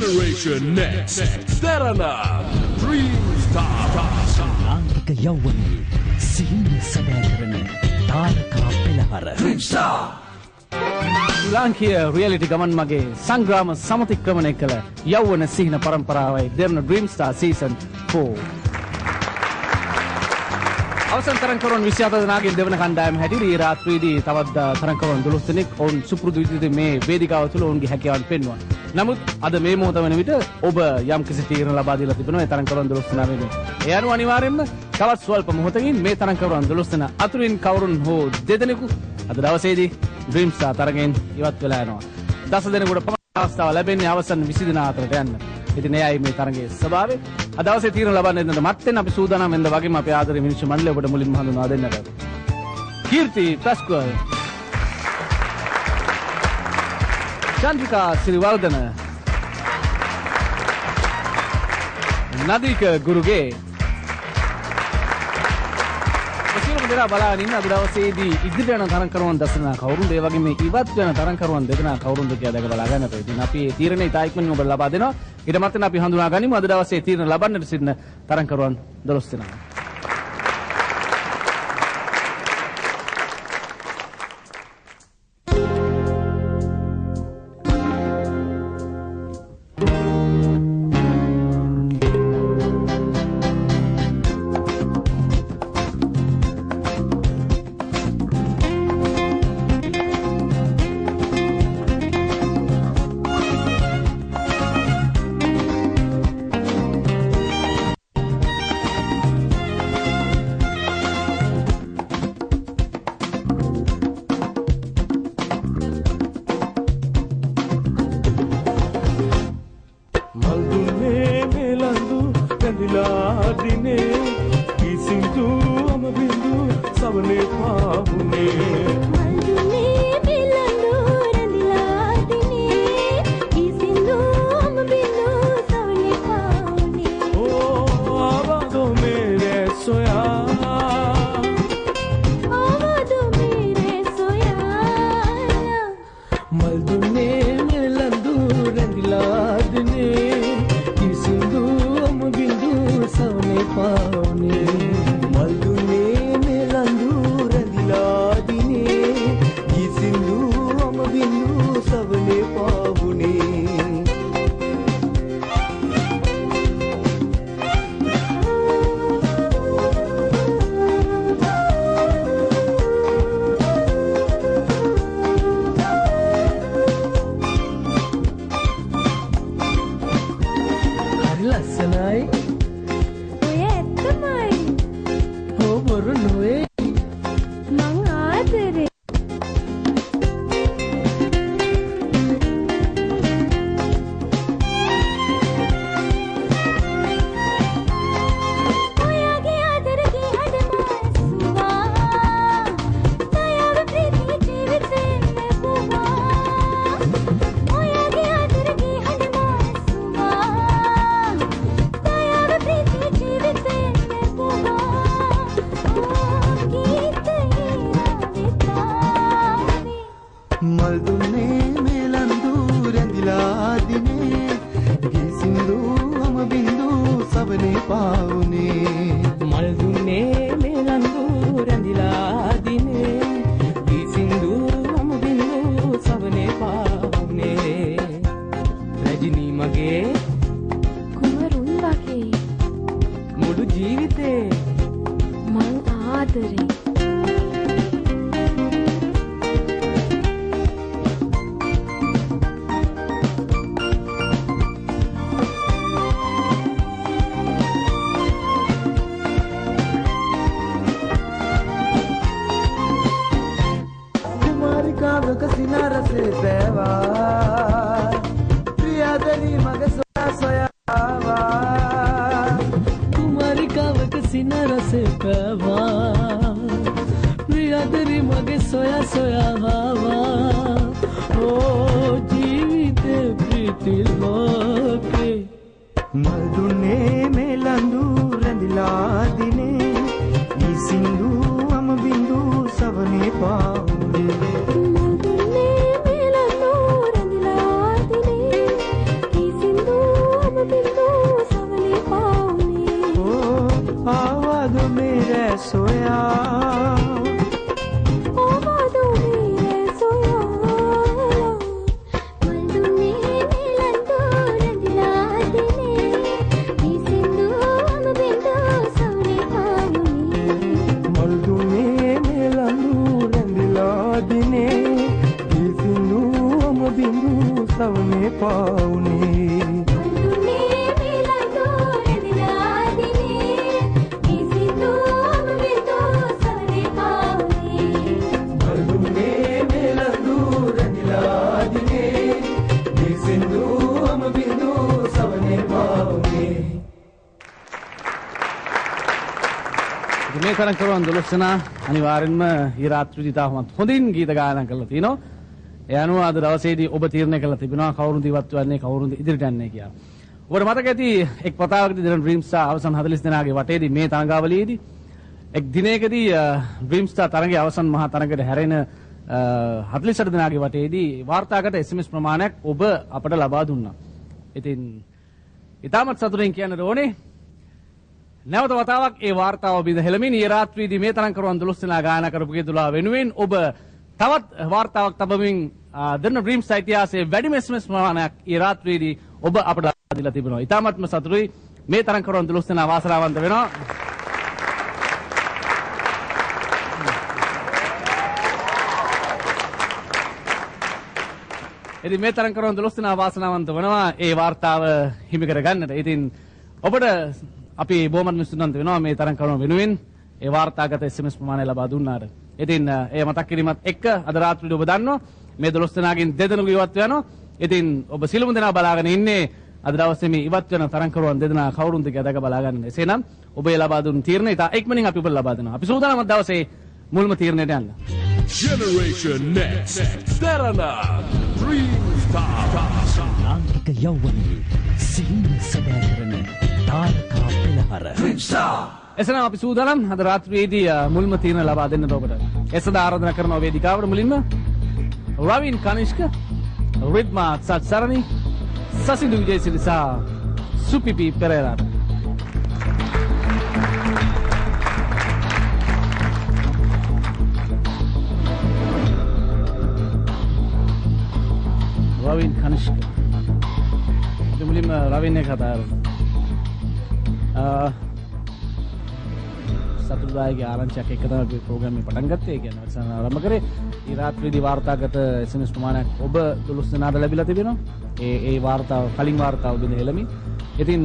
Generation Next. Derana Dream Star. ලාංකික යෞවනයේ සිහින සැබෑකරන තාරකා පෙළහර. Dream Star. ලාංකීය රියැලිටි ගමන් මගේ සංග්‍රාම සමතික්‍රමණය කළ යෞවන සිහින පරම්පරාවයි Derana Dream Star Season 4. අවසන් තරංකරුවන් 27 දෙනාගෙන් දෙවන කණ්ඩායම හැටියට රාත්‍රියේදී තවත් තරංකරුවන් 12 දෙනෙක් ඔවුන් සුපුරුදු විදිහට මේ වේදිකාව තුළ ඔවුන්ගේ හැකියාවන් පෙන්වුවා. නමුත් අද මේ මොහොත වෙන විට ඔබ යම් කිසි තීරණ ලබා දීලා තිබෙනවා ඒ තරංකරුවන් 12 දෙනා වෙනුවෙන්. ඒ අනුව අනිවාර්යයෙන්ම තවත් ස්වල්ප මොහොතකින් මේ තරංකරුවන් 12 දෙනා අතුරින් කවුරුන් හෝ දෙදෙනෙකු අද දවසේදී Dream Star තරගෙන් ඉවත් වෙලා යනවා. 10 දෙනෙකුට පමණ අවස්ථාව ලැබෙන්නේ අවසන් 20 දෙනා අතරට යන්න. ඉතින් එයයි මේ තරගයේ ස්වභාවය. අද දවසේ තීරණ ලබන්න දෙන්නට මත්තෙන් අපි සූදානම් වෙන්න වගේම අපේ ආදරේ මිනිස්සු මණ්ඩලය ඔබට මුලින්ම හඳුන්වා දෙන්නට. කීර්ති ප්‍රස්කල්, චන්ද්‍රිකා සිරිවර්ධන, නදීක ගුරුගේ දෙනා බලාගෙන ඉන්න අද දවසේදී ඉදිරියට යන තරංකරුවන් දසනා කවුරුන්ද ඒ වගේ මේ ඉවත් වෙන තරංකරුවන් දෙදෙනා කවුරුන්ද කියලා දැක බලා ගන්නට. ඉතින් අපි මේ තීරණේ ඉතා ඉක්මනින් ඔබට ලබා දෙනවා. ඊට මත්තෙන් අපි හඳුනා ගනිමු අද දවසේ තීරණ ලබන්නට සිටින තරංකරුවන් 12 දෙනා. සින්දු බිඳු සවනේ පාවුනේ මේ තරම් කරන 12 දෙනා අනිවාර්යෙන්ම ඊ රාත්‍රියේදී තාමත් හොඳින් ගීත ගායනා කරලා තිනවා. ඒ අනුව අද දවසේදී ඔබ තීරණය කරලා තිබෙනවා කවුරුන්ද ඉවත් වෙන්නේ කවුරුන්ද ඉදිරියට යන්නේ කියලා. ඔබට මතක ඇති එක් වතාවකදී දෙන ඩ්‍රීම් ස්ටාර් අවසන් 40 දෙනාගේ වටේදී මේ තරඟාවලියේදී එක් දිනයකදී ඩ්‍රීම් ස්ටාර් තරඟයේ අවසන් මහා තරඟයට හැරෙන 48 දෙනාගේ වටේදී වාර්තාගත SMS ප්‍රමාණයක් ඔබ අපට ලබා දුන්නා. ඉතින් ඊටමත් සතුටින් කියන්න ඕනේ නැවත වතාවක් ඒ වාර්තාව බිඳ හෙළමින් ඊ රාත්‍රියේදී මේ තරම් කරුවන් 12 දෙනා ගායනා කරපු ගීතුලා වෙනුවෙන් ඔබ තවත් වාර්තාවක් තබමින් දෙන්න ඩ්‍රීම්ස් ඉතිහාසයේ වැඩිම SMS ප්‍රමාණයක් ඊ රාත්‍රියේදී ඔබ අපට දීලා තිබෙනවා. ඊටමත්ම සතුටුයි මේ තරම් කරුවන් 12 දෙනා වාසනාවන්ත වෙනවා. ඉතින් මේ තරම් කරුවන් 12 දෙනා වාසනාවන්ත වෙනවා ඒ වාර්තාව හිමි කරගන්නට. ඉතින් ඔබට අපි බොහොමත්ම ස්තුතිවන්ත වෙනවා මේ තරම් කරුණ වෙනුවෙන් ඒ වාර්තාගත SMS ප්‍රමාණය ලබා දුන්නාට. ඉතින් ඒ මතක් කිරීමත් එක්ක අද රාත්‍රියේ ඔබ දන්නවා මේ 12 දෙනාගෙන් දෙදෙනෙකු ඉවත් වෙනවා. ඉතින් ඔබ සිළුම දෙනා බලාගෙන ඉන්නේ අද දවසේ මේ ඉවත් වෙන තරම් කරුවන් දෙදෙනා කවුරුන්ද කියලා දැක බලා ගන්න. එසේනම් ඔබේ ලබා දුන් තීරණය ඉතා ඉක්මනින් අපි ඔබට ලබා දෙනවා. අපි සූදානම් දවසේ මුල්ම තීරණයට යන්න. Generation Next Terana Dream Star ලාංකික යෞවනයේ සිහින සැබෑ කරන තාරකා පෙළහර Dream Star. එසේනම් අපි සූදානම් අද රාත්‍රියේදී මුල්ම තීරණ ලබා දෙන්නට ඔබට. එසද ආරාධනා කරන වේදිකාවට මුලින්ම රවින් කනිෂ්ක, රිද්මා සත්සරණි, සසිඳු විජේසිරි සහ සුපිපි පෙරේරා. රවින් කනිෂ්ක. අපි මුලින්ම රවින් එක කතා කරමු. සතුටුදායක ආරංචියක් එක්ක තමයි අපි ප්‍රෝග්‍රෑම් එක පටන් ගත්තේ. ඒ කියන්නේ අවසන් ආරම්භ කරේ. ඊ රාත්‍රියේදී වාර්තාගත SMS ප්‍රමාණයක් ඔබ 12 දෙනාට ලැබිලා තිබෙනවා. ඒ වාර්තාව කලින් වාර්තාව බිඳ හෙළමින්. ඉතින්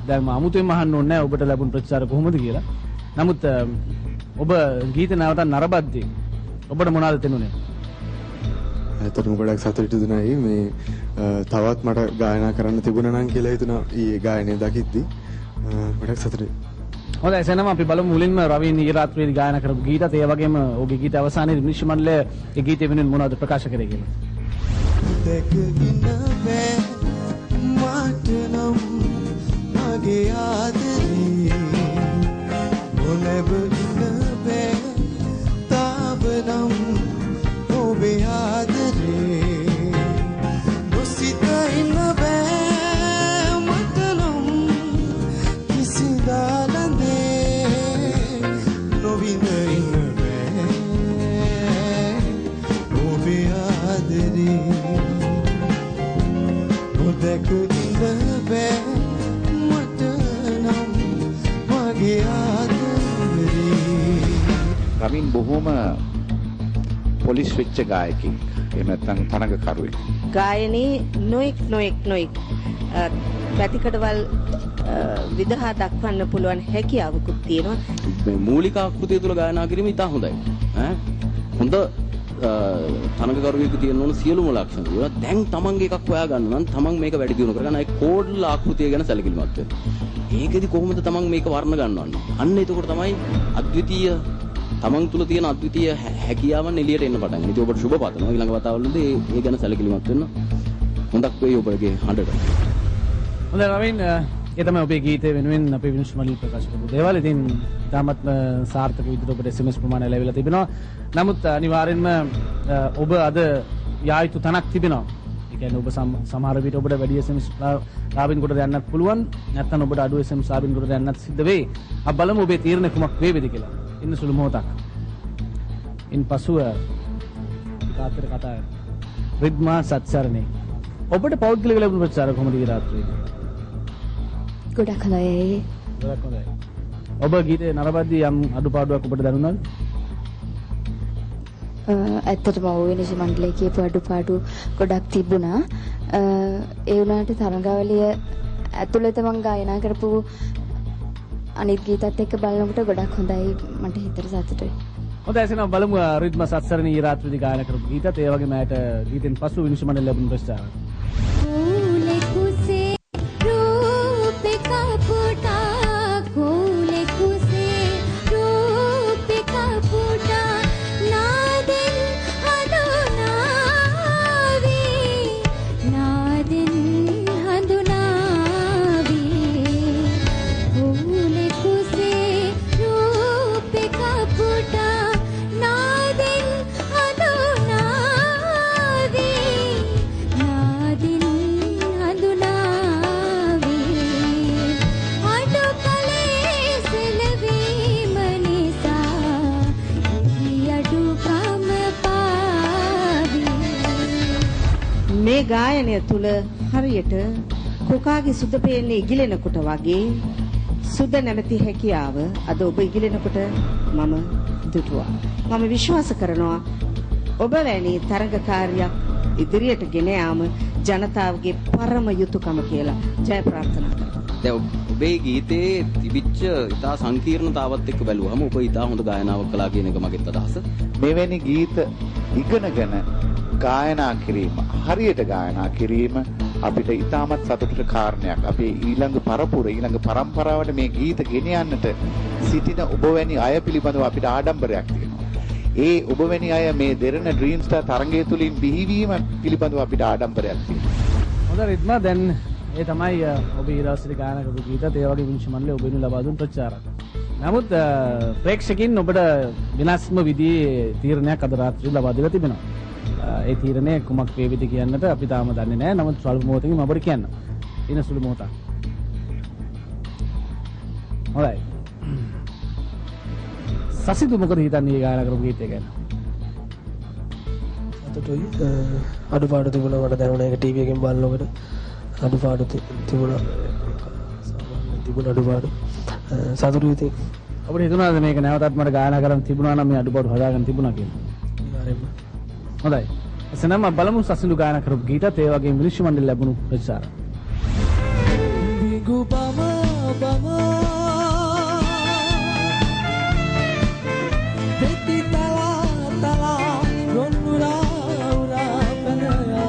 දැන් මම අමුතුවෙන්ම අහන්න ඕනේ නැහැ ඔබට ලැබුණු ප්‍රතිචාර කොහොමද කියලා. නමුත් ඔබ ගීත නැවත නරඹද්දී ඔබට මොනවද තේරුනේ? ඇත්තටම ගොඩක් සතුටු දුනායි මේ තවත් මට ගායනා කරන්න තිබුණා නම් කියලා හිතුණා ඊයේ ගායනය දකිද්දි ගොඩක් සතුටුයි. හොඳයි එසේනම් අපි බලමු මුලින්ම රවින් ඊ රාත්‍රියේදී ගායනා කරපු ගීතත් ඒ වගේම ඔහුගේ ගීත අවසානයේ නිශ්චය මණ්ඩලය ඒ ගීතය වෙනුවෙන් මොනවද ප්‍රකාශ කරේ කියලා. දැකගෙන බෑ මට නම් මගේ ආදරේ නොලැබෙන්න බෑ තාවනම් ඔබේ ආදරේ නොසිත ඉන්න බෑ මට නම් කිසිදා රවින් බොහොම පොලිස් වෙච්ච ගායකයෙක්. එහෙම නැත්නම් තරඟකරුවෙක්. ගායනයේ නොඑක් පැතිකඩවල් විදහා දක්වන්න පුළුවන් හැකියාවකුත් තියෙනවා. මේ මූලික ආකෘතිය තුළ ගායනා කිරීම ඉතා හොඳයි. හොඳ තරඟකරුවෙකු තියෙන ඕන සියලුම ලක්ෂණ තියෙනවා. දැන් තමන්ගේ එකක් හොයා ගන්න නම් තමන් මේක වැඩි දියුණු කරගන්න. ඒ කෝඩ්ල ආකෘතිය ගැන සැලකිලිමත් වෙන්න. ඒකෙදි කොහොමද තමන් මේක වර්ණ ගන්නවන්නේ? අන්න එතකොට තමයි අද්විතීය තමන් තුළ තියෙන අද්විතීය හැකියාවන් එළියට එන්න පටන් ගන්න. ඉතින් ඔබට සුබ පතනවා. ඊළඟ වතාවවලදී ඒ ගැන සැලකිලිමත් වෙන්න. හොඳක් වෙයි ඔබගේ හඬට. හොඳයි රවින් ඒ තමයි ඔබේ ගීතය වෙනුවෙන් අපේ විනිශ්චය මණ්ඩලය ප්‍රකාශ කරපු දේවල්. ඉතින් තාමත් සාර්ථක විදිහට ඔබට SMS ප්‍රමාණය ලැබිලා තිබෙනවා. නමුත් අනිවාර්යෙන්ම ඔබ අද යා යුතු තැනක් තිබෙනවා. ඒ කියන්නේ ඔබ සමහර විට ඔබට වැඩි SMS ලාභින් කොට යන්නත් පුළුවන්. නැත්නම් ඔබට අඩු SMS ලාභින් කොට යන්නත් සිද්ධ වෙයි. අපි බලමු ඔබේ තීරණය කුමක් වේවිද කියලා. ඉන්න සුළු මොහොතක්. ඉන්පසුව කාතර කතා රිද්මා සත්සරණේ. ඔබට පෞද්ගලික ලැබුණු ප්‍රතිචාර කොහොමද ඊ රාත්‍රියේ? ගොඩක් හොඳයි. ගොඩක් හොඳයි. ඔබ ගීතේ නරඹද්දී යම් අඩුපාඩුවක් ඔබට දැනුණාද? ඇත්තටම ඔය නිසි මණ්ඩලයේ කියපු අඩුපාඩු ගොඩක් තිබුණා. ඒ වුණාට තරඟාවලිය ඇතුළත මම ගායනා කරපු අනිත් ගීතත් එක්ක බලනකොට ගොඩක් හොඳයි, මට හිතට සතුටුයි. හොඳයි, එසේනම් බලමු රිද්ම සත්සරණී ඊ රාත්‍රියේදී ගායනා කරපු ගීතත් ඒ වගේම ඇයට ගීතෙන් පසු විනිශ්චය මණ්ඩලය ලැබුණු ප්‍රස්තාව. මේ ගායනය තුල හරියට කොකාගේ සුද පේන්නේ ඉගිලෙනකොට වගේ සුද නැමැති හැකියාව අද ඔබ ඉගිලෙනකොට මම දුටුවා. මම විශ්වාස කරනවා ඔබ වැනි තරඟකාරියක් ඉදිරියට ගෙන යාම ජනතාවගේ පරම යුතුයකම කියලා ජය ප්‍රාර්ථනා කරනවා. දැන් ඔබේ ගීතේ තිබිච්ච ඉතා සංකීර්ණතාවත් එක්ක බැලුවම ඔබ ඉතා හොඳ ගායනාවක් කළා කියන එක මගේත් අදහස. මෙවැනි ගීත ඉගෙනගෙන ගායනා කිරීම, හරියට ගායනා කිරීම අපිට ඉතාමත් සතුටට කාරණයක්. අපේ ඊළඟ පරම්පරාවට මේ ගීත ගෙන යන්නට සිටින ඔබ වැනි අය පිළිබඳව අපිට ආඩම්බරයක් තියෙනවා. ඒ ඔබ වැනි අය මේ දෙරණ ඩ්‍රීම් ස්ටාර් තරඟය තුලින් බිහිවීම පිළිබඳව අපිට ආඩම්බරයක් තියෙනවා. හොඳ රිද්ම, දැන් ඒ තමයි ඔබ ඊළඟට ගායනා කරපු ගීතත් ඒ වගේ විනිශ්චය මණ්ඩලය ඔබ වෙනුවෙන් ලබා දුන් ප්‍රචාරක. නමුත් ප්‍රේක්ෂකින් ඔබට වෙනස්ම විදිහේ තීරණයක් අද රාත්‍රියේ ලබා දීලා තිබෙනවා. ඒ තීරණය කුමක් වේවිද කියන්නට අපි තාම දන්නේ නැහැ. නමුත් ස්වල්ප මොහොතකින් අපිට කියන්න. ඉන සුළු මොහොතක්. හොඳයි. සසිදු මොකද හිතන්නේ ගායනා කරපු ගීතය ගැන? සතුටුයි. අඩුපාඩු තිබුණා මට දැනුණා. ඒක ටීවී එකෙන් බලනකොට අඩුපාඩු තිබුණා. සාමාන්‍යයෙන් තිබුණ අඩුපාඩු. සතුටුයි ඉතින්. අපිට හිතුණාද මේක නැවතත් මට ගායනා කරන්න තිබුණා නම් මේ අඩුපාඩු හදාගන්න තිබුණා කියලා? අනිවාර්යයෙන්ම. හොඳයි. එසේනම් බලමු සසිඳු ගායනා කරපු ගීතත් ඒ වගේම විනිශ්චය මණ්ඩලය ලැබුණු ප්‍රතිචාර. Bigu bama bama Deti tala tala ronura ura panaya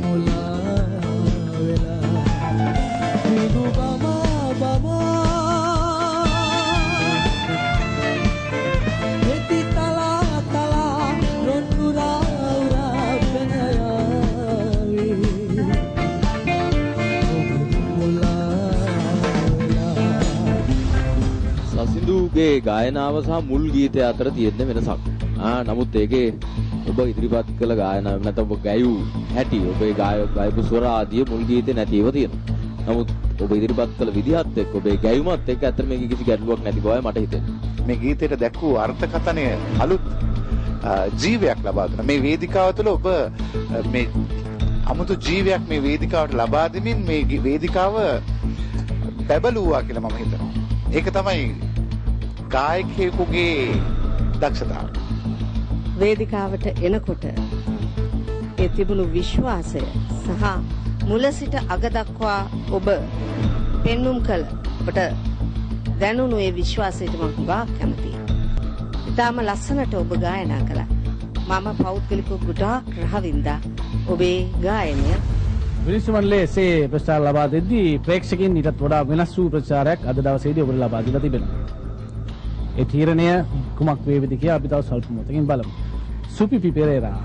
Mula vela Bigu bama bama සසිඳුගේ ගායනාව සහ මුල් ගීතය අතර තියෙන වෙනසක්. නමුත් ඒකේ ඔබ ඉදිරිපත් කළ ගායනාව නැත්නම් ඔබ ගැයූ හැටි, ඔබේ ගායපු ස්වර ආදී මුල් ගීතේ නැතිව තියෙනවා. නමුත් ඔබ ඉදිරිපත් කළ විදිහත් එක්ක ඔබේ ගැයුමත් එක්ක අතර මේක කිසි ගැටලුවක් නැති බවයි මට හිතෙන්නේ. මේ ගීතයට දැක්වූ අර්ථකථනය අලුත් ජීවයක් ලබා දුන්නා. මේ වේදිකාව තුළ ඔබ මේ අමුතු ජීවයක් මේ වේදිකාවට ලබා දෙමින් මේ වේදිකාව බැබළුවා කියලා මම හිතනවා. ඒක තමයි ගායකයෙකුගේ දක්ෂතාව. වේදිකාවට එනකොට ඒ තිබුණු විශ්වාසය සහ මුල සිට අග දක්වා ඔබ පෙන්눔 කළ ඔබට දැනුණු ඒ විශ්වාසයට මම ගා කැමතියි. ඉතාම ලස්සනට ඔබ ගායනා කළා. මම පෞද්ගලිකව ගොඩාක් රහවින්දා ඔබේ ගායනය. විනිශ්චය මණ්ඩලයේ එසේ ප්‍රචාර ලබා දෙද්දී ප්‍රේක්ෂකයන් ඊටත් වඩා වෙනස් වූ ප්‍රචාරයක් අද දවසේදී ඔබට ලබා දීලා තිබෙනවා. ඒ තීරණය කුමක් වේවිද කියලා අපි තව සල්ප මොහොතකින් බලමු. සුපිපි පෙරේරා.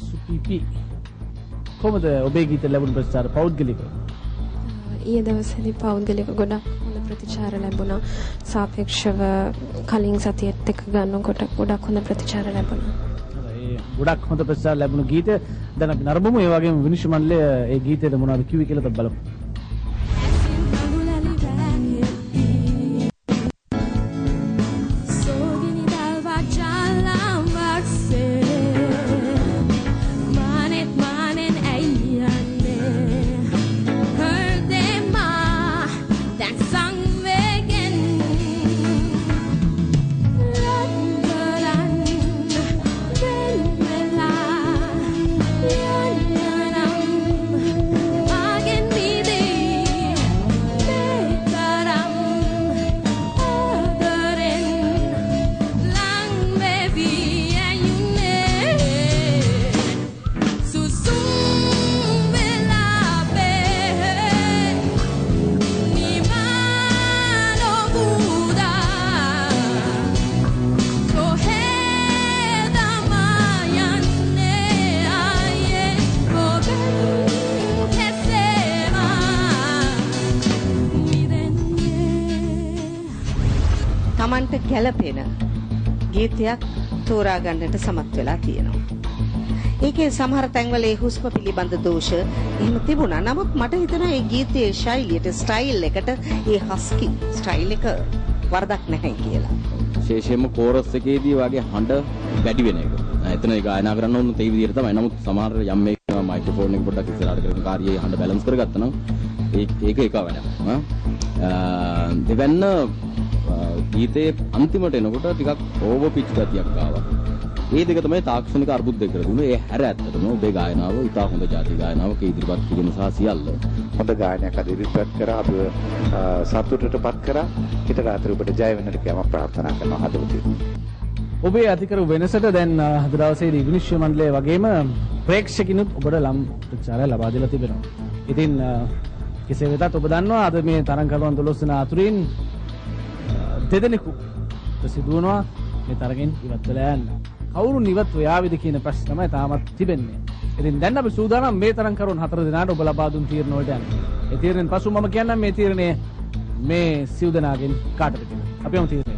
සුපිපි. කොහොමද ඔබේ ගීත ලැබුණු ප්‍රචාර පෞද්ගලිකව? ඊයේ දවසේදී පෞද්ගලික ගොඩක් හොඳ ප්‍රතිචාර ලැබුණා. සාපේක්ෂව කලින් සතියේත් එක්ක ගන්නකොට ගොඩක් හොඳ ප්‍රතිචාර ලැබුණා. ගොඩක් හොඳ ප්‍රතිචාර ලැබුණු ගීත දැන් අපි නරඹමු. ඒ වගේම විනිශ්චය මණ්ඩලය ඒ ගීතයට මොනවද කිව්වේ කියලා බලමු. තමන්ට ගැළපෙන ගීතයක් තෝරා ගන්නට සමත් වෙලා තියෙනවා. ඒකේ සමහර තැන්වල ඒ හුස්ම පිළිබඳ දෝෂ එහෙම තිබුණා. නමුත් මට හිතෙනවා මේ ගීතයේ ශෛලියට, ස්ටයිල් එකට, ඒ හස්කි ස්ටයිල් එක වරදක් නැහැ කියලා. විශේෂයෙන්ම කෝරස් එකේදී වගේ හඬ වැඩි වෙන එක. එතන ඒ ගායනා කරන්න ඕන තේ විදිහට තමයි. නමුත් සමහර යම් මේක මයික්‍රොෆෝන් එක පොඩ්ඩක් ඉස්සරහට කරගෙන කාර්යයේ හඬ බැලන්ස් කරගත්තා නම් ඒක එක වැඩක්. දෙවන්න ගීතයේ අන්තිමට එනකොට ටිකක් ඕවර් පිච් ගතියක් ආවා. ඒ දෙක තමයි තාක්ෂණික අර්බුදය කර දුන්නේ. ඒ හැර ඇත්තටම ඔබේ ගායනාව ඉතා හොඳ ජාති ගායනාවක් ඉදිරිපත් කිරීම සහ සියල්ල හොඳ ගායනයක් අද ඉදිරිපත් කරා. අපිව සතුටටපත් කරා. හිත රාත්‍රී ඔබට ජය වෙන්නට කියම ප්‍රාර්ථනා කරනවා හදවතින්. ඔබේ අධිකරු වෙනසට දැන් අද දවසේදී විනිශ්චය මණ්ඩලය වගේම ප්‍රේක්ෂකිනුත් ඔබට ලම් ප්‍රචාරය ලබා දීලා තිබෙනවා. ඉතින් කෙසේ වෙතත් ඔබ දන්නවා අද මේ තරඟකරුවන් 12 දෙනා අතුරින් දෙදෙනෙකු සිදුවනවා මේ තරගෙන් ඉවත් වෙලා යන්න. කවුරු නිවත් ඔයාවිද කියන ප්‍රශ්න තමයි තාමත් තිබෙන්නේ. ඉතින් දැන් අපි සූදානම් මේ තරඟකරුවන් 4 දෙනාට ඔබ ලබා දුන් තීරණ වලට යන්න. ඒ තීරණයෙන් පසු මම කියන්නම් මේ තීරණය මේ සිව් දෙනාගෙන් කාටද කියලා. අපි යමු තීරණය.